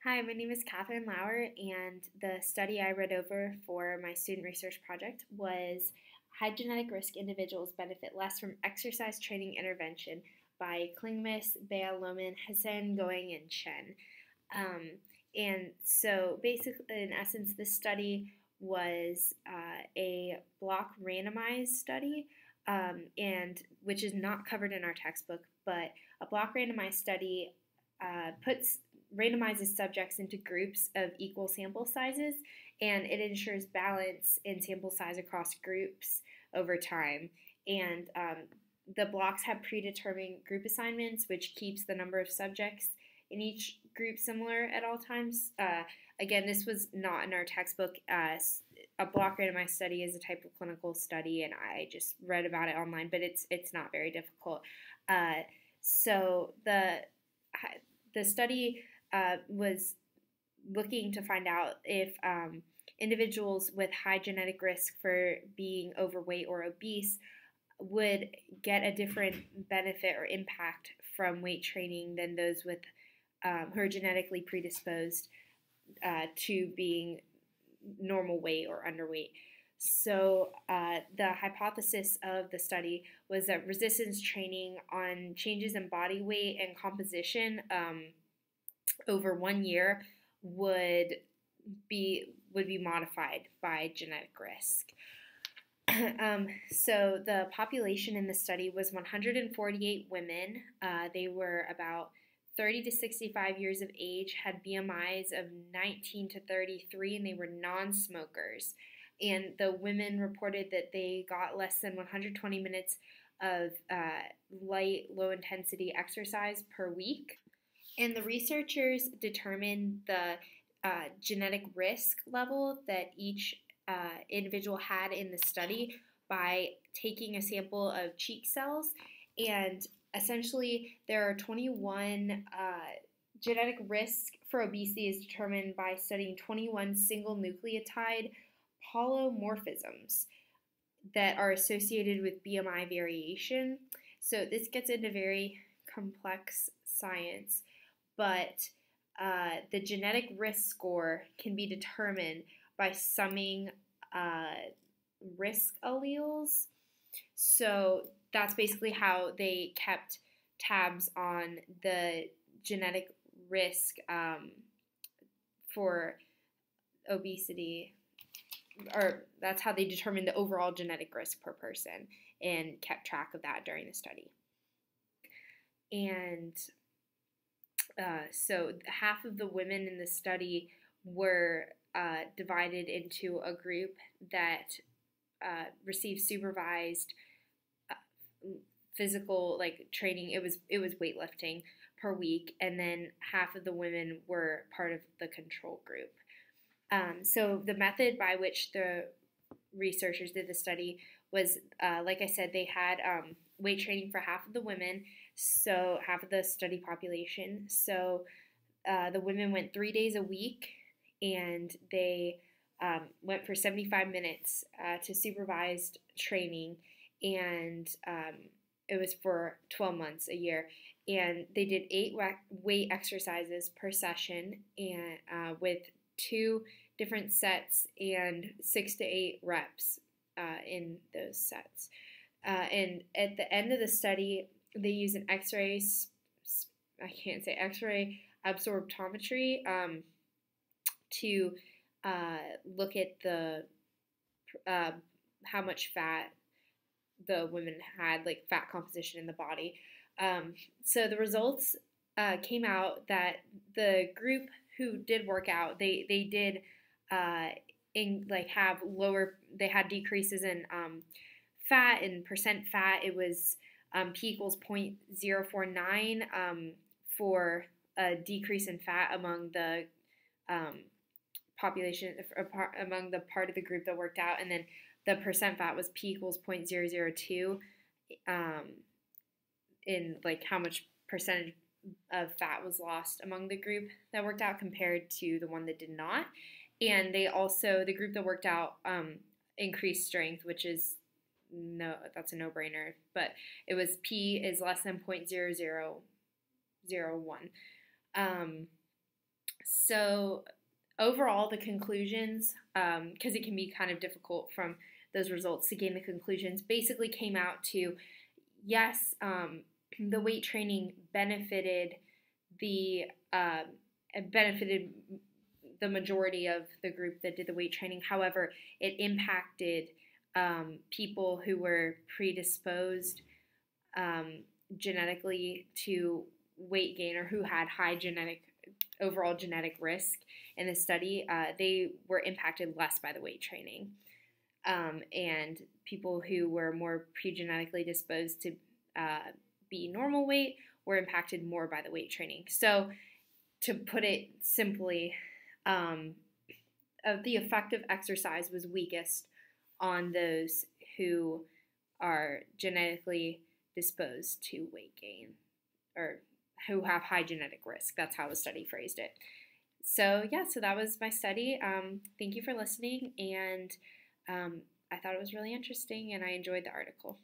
Hi, my name is Catherine Lauer, and the study I read over for my student research project was high genetic risk individuals benefit less from exercise training intervention by Klingmas, Bea Lohman, Hassan, Going, and Chen. And so basically, in essence, this study was a block randomized study, and which is not covered in our textbook, but a block randomized study puts randomizes subjects into groups of equal sample sizes, and it ensures balance in sample size across groups over time. And the blocks have predetermined group assignments, which keeps the number of subjects in each group similar at all times. Again, this was not in our textbook. A block randomized study is a type of clinical study, and I just read about it online, but it's not very difficult. So the study was looking to find out if individuals with high genetic risk for being overweight or obese would get a different benefit or impact from weight training than those with who are genetically predisposed to being normal weight or underweight. So the hypothesis of the study was that resistance training on changes in body weight and composition over 1 year would be modified by genetic risk. So the population in the study was 148 women. They were about 30 to 65 years of age, had BMIs of 19 to 33, and they were non-smokers. And the women reported that they got less than 120 minutes of light, low-intensity exercise per week. And the researchers determined the genetic risk level that each individual had in the study by taking a sample of cheek cells. And essentially, there are 21 genetic risk for obesity is determined by studying 21 single nucleotide polymorphisms that are associated with BMI variation. So this gets into very complex science, but the genetic risk score can be determined by summing risk alleles. So that's basically how they kept tabs on the genetic risk for obesity, or that's how they determined the overall genetic risk per person and kept track of that during the study. And so half of the women in the study were divided into a group that received supervised physical training. It was weightlifting per week, and then half of the women were part of the control group. So the method by which the researchers did the study was, like I said, they had weight training for half of the women, so half of the study population. So the women went 3 days a week, and they went for 75 minutes to supervised training, and it was for 12 months, a year. And they did 8 weight exercises per session, and with 2 different sets and 6 to 8 reps in those sets. And at the end of the study, they used an X-ray absorptometry to look at the how much fat the women had, like fat composition in the body. So the results came out that the group who did work out, they did have lower. They had decreases in fat and percent fat. It was p equals 0.049 for a decrease in fat among the population, among the part of the group that worked out, and then the percent fat was p equals 0.002 in how much percentage of fat was lost among the group that worked out compared to the one that did not. And they also, the group that worked out increased strength, which is that's a no-brainer, but it was p is less than 0.0001. So overall, the conclusions, because it can be kind of difficult from those results to gain the conclusions, basically came out to yes, the weight training the uh, benefited the majority of the group that did the weight training. However, it impacted people who were predisposed genetically to weight gain or who had high overall genetic risk in the study. They were impacted less by the weight training. And people who were more pre-genetically disposed to be normal weight were impacted more by the weight training. So, to put it simply, the effect of exercise was weakest on those who are genetically disposed to weight gain or who have high genetic risk. That's how the study phrased it. So, yeah, so that was my study. Thank you for listening, and I thought it was really interesting, and I enjoyed the article.